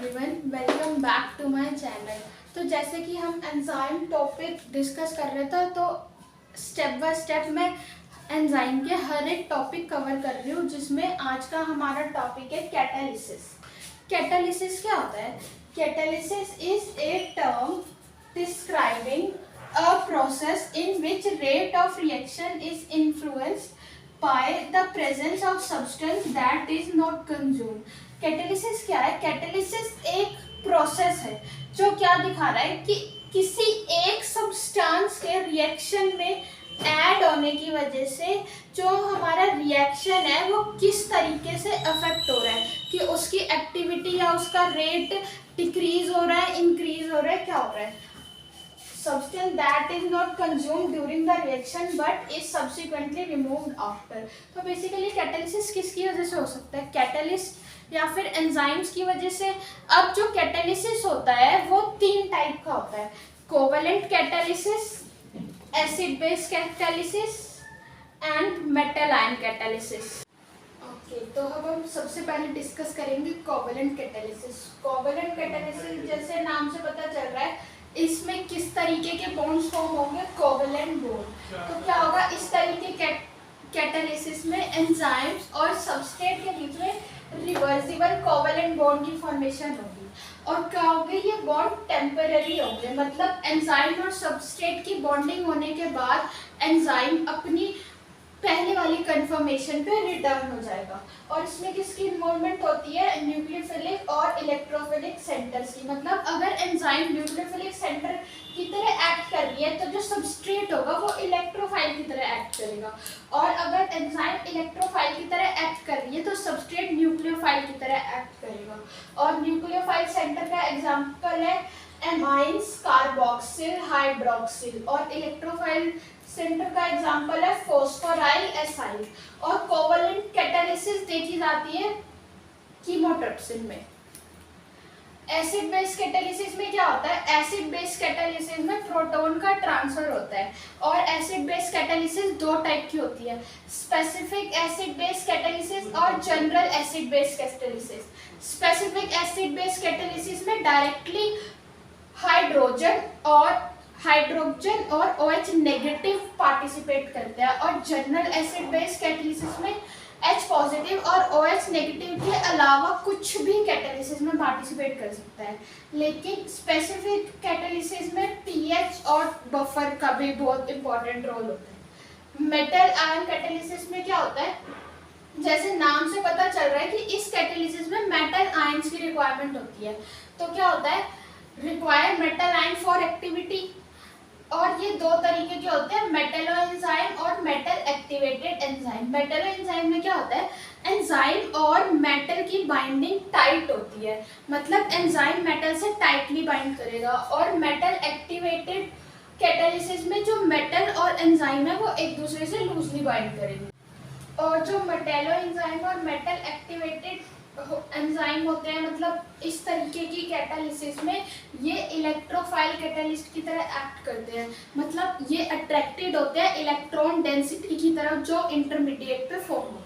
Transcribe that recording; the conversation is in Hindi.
Everyone, welcome back to my channel. तो जैसे कि हम एंजाइम टॉपिक डिस्कस कर रहे थे, तो स्टेप बाय स्टेप मैं एंजाइम के हर एक टॉपिक कवर कर रही हूँ, जिसमें आज का हमारा टॉपिक है कैटालिसिस। कैटालिसिस क्या होता है? Catalysis is a term describing a process in which rate of reaction is influenced by the presence of substance that is not consumed। Catalysis क्या है? कैटालिसिस एक प्रोसेस है जो क्या दिखा रहा है कि किसी एक सब्सटेंस के रिएक्शन में ऐड होने की वजह से जो हमारा रिएक्शन है वो किस तरीके से अफेक्ट हो रहा है, कि उसकी एक्टिविटी या उसका रेट डिक्रीज हो रहा है, इंक्रीज हो रहा है, क्या हो रहा है। Substance that is not consumed during the reaction but is subsequently removed after। तो बेसिकली कैटालिसिस किसकी वजह से हो सकता है? कैटालिस्ट या फिर एंजाइम्स की वजह से। अब जो कैटालिसिस होता है वो तीन टाइप का होता है: covalent catalysis, acid base catalysis and metal ion catalysis. Okay, तो अब हम सबसे पहले डिस्कस करेंगे कोवेलेंट कैटालिसिस। कोवेलेंट कैटालिसिस जैसे नाम से पता चल रहा है, इसमें किस तरीके के बॉन्ड्स फॉर्म होंगे? Covalent bond. तो क्या होगा, इस तरीके के कैटालिसिस में एंजाइम्स और सबस्ट्रेट के बीच में रिवर्सिबल कोवेलेंट बॉन्ड की फॉर्मेशन होगी। और क्या होंगे ये बॉन्ड? टेम्पररी होंगे, मतलब एंजाइम और सबस्ट्रेट की बॉन्डिंग होने के बाद एंजाइम अपनी पहले वाली कन्फर्मेशन पे रिटर्न हो जाएगा। और इसमें किसकी इन्वॉल्वमेंट होती है? न्यूक्लियोफिलिक और इलेक्ट्रोफिलिक सेंटर्स की। मतलब अगर एंजाइम न्यूक्लियोफिलिक सेंटर की तरह एक्ट कर रही है तो जो सबस्ट्रेट होगा वो इलेक्ट्रोफाइल की तरह एक्ट करेगा, और अगर एंजाइम इलेक्ट्रोफाइल की तरह एक्ट कर रही है तो सबस्ट्रेट न्यूक्लियोफाइल की तरह एक्ट करेगा। और न्यूक्लियोफाइल सेंटर का एग्जाम्पल है एमाइंस, कार्बोक्सिल, हाइड्रोक्सिल। और इलेक्ट्रोफाइल सेंटर का एग्जांपल है फॉस्फोराइल, एसाइल। और कोवेलेंट कैटालिसिस देखी जाती है कीमोट्रिप्सिन में। एसिड बेस कैटालिसिस में क्या होता है? एसिड बेस कैटालिसिस में प्रोटॉन का ट्रांसफर होता है। और एसिड बेस कैटालिसिस दो टाइप की होती है: स्पेसिफिक एसिड बेस कैटालिसिस और general acid base catalysis. Specific acid base catalysis में डायरेक्टली हाइड्रोजन और OH नेगेटिव पार्टिसिपेट करते हैं, और जनरल एसिड बेस कैटालिसिस में H पॉजिटिव और OH नेगेटिव के अलावा कुछ भी कैटालिसिस में पार्टिसिपेट कर सकता है। लेकिन स्पेसिफिक कैटालिसिस में pH और बफर का भी बहुत इंपॉर्टेंट रोल होता है। मेटल आयन कैटालिसिस में क्या होता है? जैसे नाम से पता चल रहा है कि इस कैटालिसिस में मेटल आयंस की रिक्वायरमेंट होती है। तो क्या होता है? Require metal ion for activity. और ये दो तरीके के होते हैं, मेटलो एंजाइम और metal activated enzyme. Metlo enzyme में क्या होता है? एंजाइम और मेटल की बाइंडिंग टाइट होती है, मतलब एंजाइम मेटल से टाइटली बाइंड करेगा। और मेटल एक्टिवेटेड कैटालिसिस में जो मेटल और एंजाइम है वो एक दूसरे से लूजली बाइंड करेंगे। और जो मेटलो एंजाइम और मेटल एक्टिवेटेड एंजाइम होते हैं, मतलब इस तरीके की कैटालिसिस में ये इलेक्ट्रोफाइल कैटालिस्ट की तरह एक्ट करते हैं, मतलब ये अट्रैक्टेड होते हैं इलेक्ट्रॉन डेंसिटी की तरफ जो इंटरमीडिएट पे फॉर्म होता है।